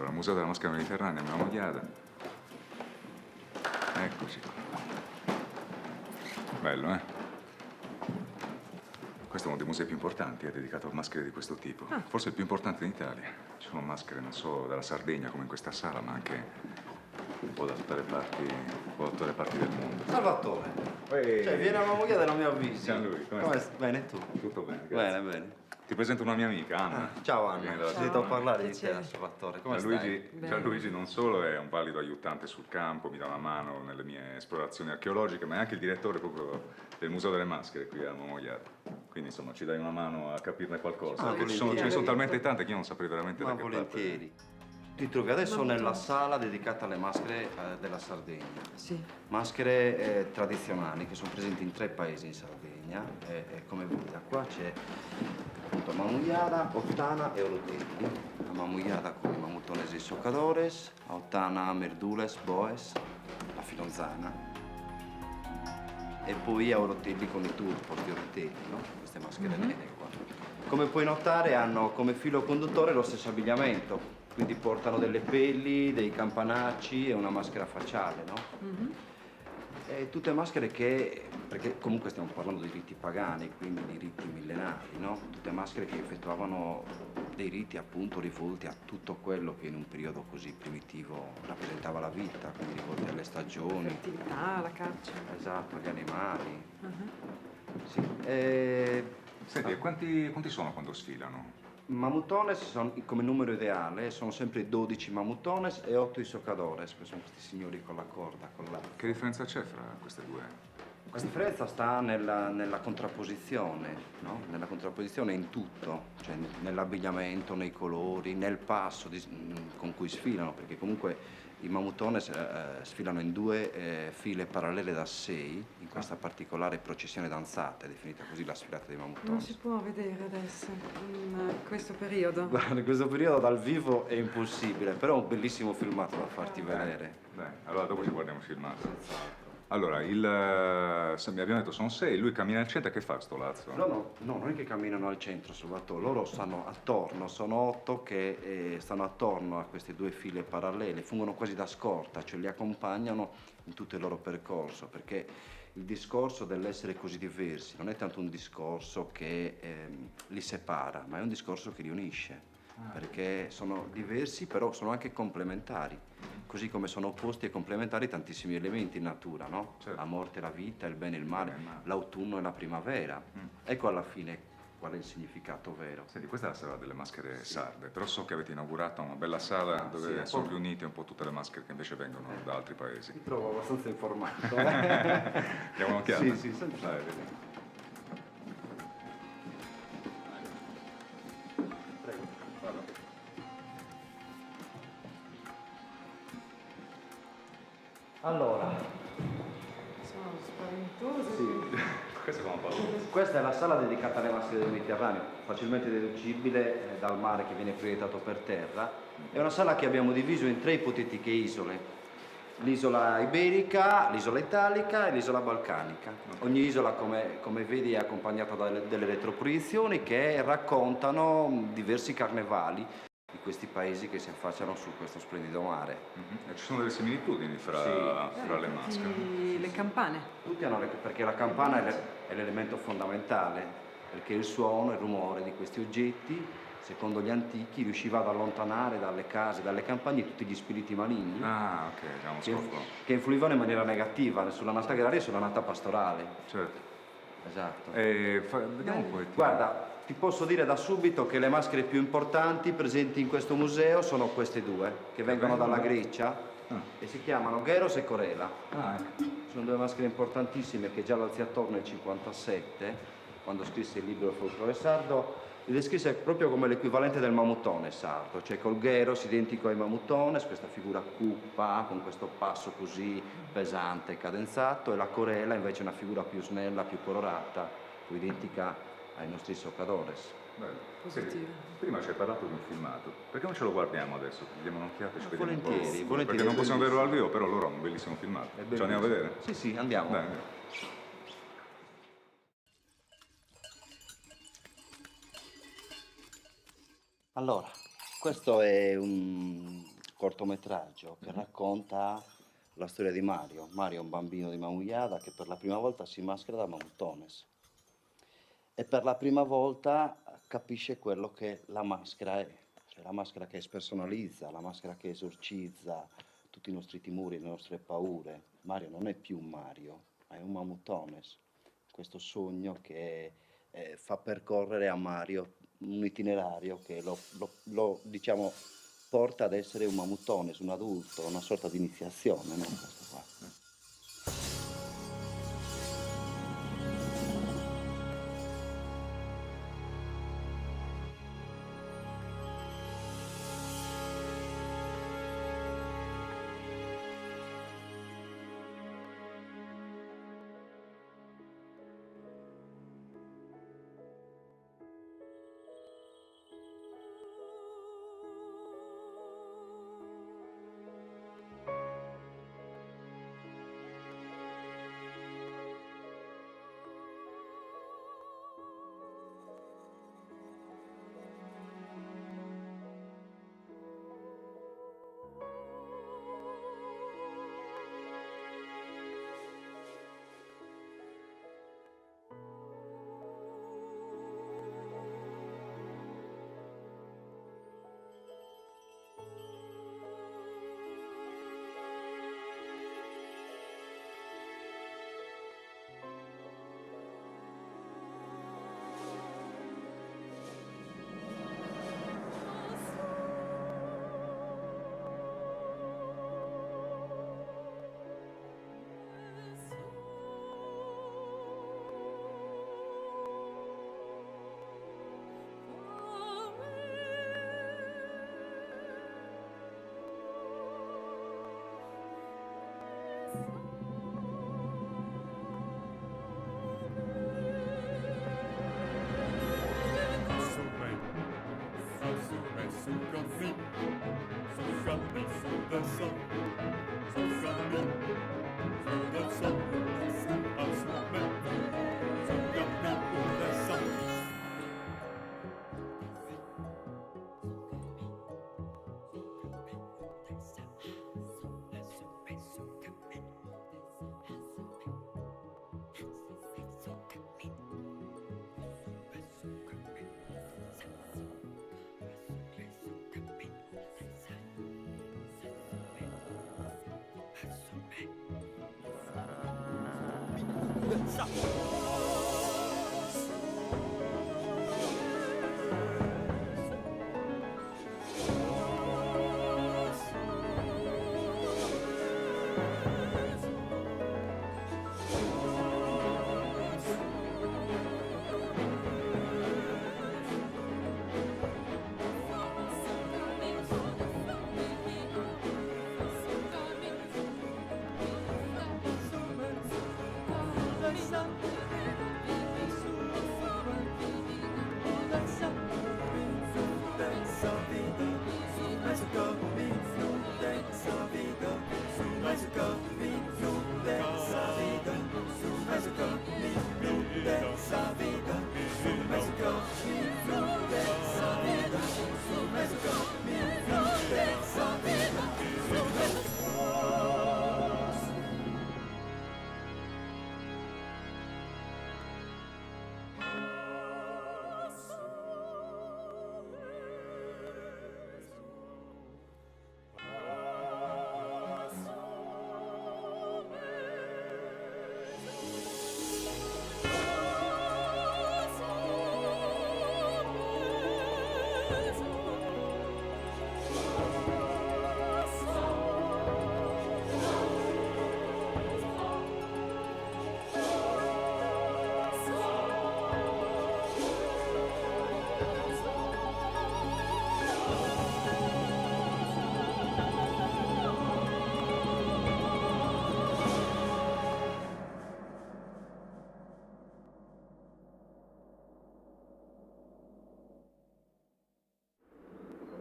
Allora, Museo della Maschera Mediterranea, mia mogliata. Eccoci qua. Bello, eh? Questo è uno dei musei più importanti, è dedicato a maschere di questo tipo. Forse il più importante in Italia. Ci sono maschere non solo della Sardegna, come in questa sala, ma anche un po' da tutte le parti del mondo. Salvatore, Ehi. cioè viene a mamma mia della mia visita. Gianluigi, come Come stai? Bene, tu? Tutto bene, grazie. Bene, bene. Ti presento una mia amica, Anna. Ciao Anna, Viene ho dalla sentito Germania. parlare di te, Piacere. Salvatore. Come Gianluigi, stai? Gianluigi non solo è un valido aiutante sul campo, mi dà una mano nelle mie esplorazioni archeologiche, ma è anche il direttore proprio del Museo delle Maschere qui a Momogliata. Quindi insomma ci dai una mano a capirne qualcosa. Perché ce ne sono talmente tante che io non saprei veramente Ma da che parte. volentieri. Ti trovi adesso nella sala dedicata alle maschere della Sardegna. Sì. Maschere tradizionali che sono presenti in 3 paesi in Sardegna. E come vedete da qua c'è appunto Mamugliada, Ottana e Orotelli. A Mamugliada con i mamutonesi e soccadores, a Ottana Merdules, Boes, la Filonzana. E poi a Orotelli con i turpos di Orotelli, no? Queste maschere nere qua. Come puoi notare hanno come filo conduttore lo stesso abbigliamento. Quindi portano delle pelli, dei campanacci e una maschera facciale, no? E tutte maschere che, perché comunque stiamo parlando di riti pagani, quindi di riti millenari, no? Tutte maschere che effettuavano dei riti appunto rivolti a tutto quello che in un periodo così primitivo rappresentava la vita, quindi rivolti alle stagioni. L'attività, la caccia. Esatto, agli animali. Sì. Senti, e quanti sono quando sfilano? Mamutones come numero ideale sono sempre 12 mamutones e 8 isocadores, che sono questi signori con la corda, con l'arco. Che differenza c'è fra queste due? La differenza sta nella contrapposizione, no? Nella contrapposizione in tutto, cioè nell'abbigliamento, nei colori, nel passo con cui sfilano, perché comunque i mamutones sfilano in 2 file parallele da 6, in questa particolare processione danzata, è definita così la sfilata dei mamutones. Non si può vedere adesso, in questo periodo. Guarda, in questo periodo dal vivo è impossibile, però è un bellissimo filmato da farti vedere. Dai, allora dopo ci guardiamo il filmato. Allora, mi abbiamo detto sono 6, lui cammina al centro e che fa sto lazzo? No, non è che camminano al centro, Salvatore, loro stanno attorno, sono 8 che stanno attorno a queste 2 file parallele, fungono quasi da scorta, cioè li accompagnano in tutto il loro percorso, perché il discorso dell'essere così diversi non è tanto un discorso che li separa, ma è un discorso che li unisce. Perché sono diversi, però sono anche complementari, così come sono opposti e complementari tantissimi elementi in natura, no? Certo. La morte, la vita, il bene e il male, l'autunno e la primavera. Ecco alla fine qual è il significato vero. Senti, questa è la sala delle maschere sarde, però so che avete inaugurato una bella sala dove sono riunite un po' tutte le maschere che invece vengono da altri paesi. Mi trovo abbastanza informato. Diamo un'occhiata? Sì, senti. Dai, vedi. Prego. Allora, Sono spaventose. sì. Questo è come paura. Questa è la sala dedicata alle maschere del Mediterraneo, facilmente deducibile dal mare che viene proiettato per terra. È una sala che abbiamo diviso in 3 ipotetiche isole. L'isola iberica, l'isola italica e l'isola balcanica. Ogni isola, come vedi, è accompagnata da delle retroproiezioni che raccontano diversi carnevali di questi paesi che si affacciano su questo splendido mare. E ci sono delle similitudini fra le maschere. Le campane. Tutti hanno perché la campana è l'elemento fondamentale, perché il suono, il rumore di questi oggetti, secondo gli antichi, riusciva ad allontanare dalle case, dalle campagne tutti gli spiriti maligni Ah, ok, già uno scopo. che influivano in maniera negativa sulla nata agraria e sulla nata pastorale. Certo. Esatto. Vediamo un po'. Guarda, ti posso dire da subito che le maschere più importanti presenti in questo museo sono queste 2, che vengono dalla Grecia e si chiamano Gheros e Corela. Ah, ecco. Sono 2 maschere importantissime che già l'Alziator nel 57, quando scrisse il libro Folklore sardo, li descrisse proprio come l'equivalente del mamutone sardo, cioè col Gheros identico ai mamutones, questa figura cupa, con questo passo così pesante e cadenzato, e la Corela invece è una figura più snella, più colorata, più identica ai nostri soccadores. Bello. Positivo. Senti, prima ci hai parlato di un filmato, perché non ce lo guardiamo adesso? Diamo un'occhiata e ci vediamo un po'. Volentieri, Perché non possiamo vederlo al vivo, però loro hanno un bellissimo filmato. Ce lo andiamo a vedere? Sì, andiamo. Dai. Allora, questo è un cortometraggio che racconta la storia di Mario. Mario è un bambino di Mamuyada che per la prima volta si maschera da Mamutones e per la prima volta capisce quello che la maschera è, cioè la maschera che spersonalizza, la maschera che esorcizza tutti i nostri timori, le nostre paure. Mario non è più Mario, è un Mamutones, questo sogno che fa percorrere a Mario un itinerario che diciamo, porta ad essere un Mamutones, un adulto, una sorta di iniziazione, no? Questo qua.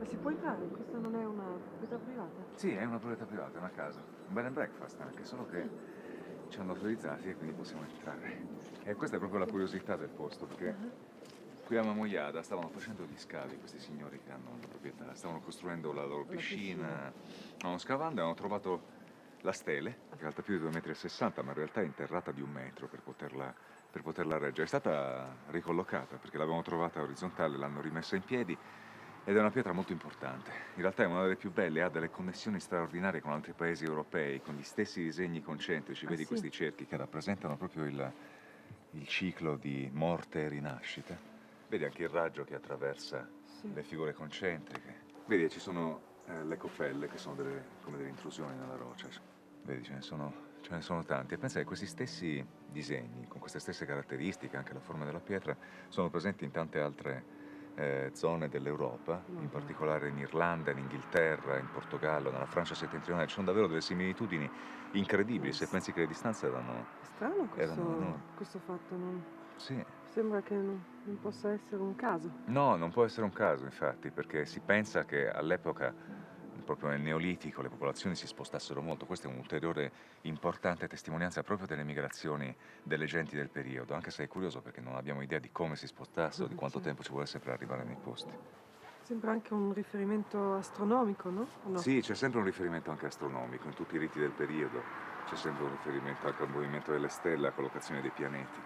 Ma si può entrare? Questa non è una proprietà privata? Sì, è una proprietà privata, è una casa. Un bed and breakfast anche, solo che ci hanno autorizzati e quindi possiamo entrare. E questa è proprio la curiosità del posto, perché Qui a Mamoiada stavano facendo gli scavi questi signori che hanno la proprietà, stavano costruendo la loro piscina, stavano scavando e hanno trovato la stele, che è alta più di 2,60 m, ma in realtà è interrata di 1 metro per poterla reggere. È stata ricollocata perché l'avevano trovata orizzontale, l'hanno rimessa in piedi ed è una pietra molto importante. In realtà è una delle più belle, ha delle connessioni straordinarie con altri paesi europei, con gli stessi disegni concentrici, vedi sì? questi cerchi che rappresentano proprio il ciclo di morte e rinascita. Vedi anche il raggio che attraversa le figure concentriche. Vedi, ci sono le copelle che sono come delle intrusioni nella roccia. Vedi, ce ne sono tanti. E pensa che questi stessi disegni, con queste stesse caratteristiche, anche la forma della pietra, sono presenti in tante altre zone dell'Europa, in particolare in Irlanda, in Inghilterra, in Portogallo, nella Francia settentrionale. Ci sono davvero delle similitudini incredibili, se pensi che le distanze erano Strano enormi. questo fatto, non... Sì. Sembra che non possa essere un caso. No, non può essere un caso, infatti, perché si pensa che all'epoca, proprio nel Neolitico, le popolazioni si spostassero molto. Questa è un'ulteriore importante testimonianza proprio delle migrazioni delle genti del periodo, anche se è curioso perché non abbiamo idea di come si spostassero, di quanto tempo ci volesse per arrivare nei posti. Sembra anche un riferimento astronomico, no? O no? Sì, c'è sempre un riferimento anche astronomico in tutti i riti del periodo. C'è sempre un riferimento anche al movimento delle stelle, alla collocazione dei pianeti.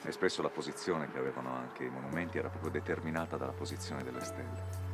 E spesso la posizione che avevano anche i monumenti era proprio determinata dalla posizione delle stelle.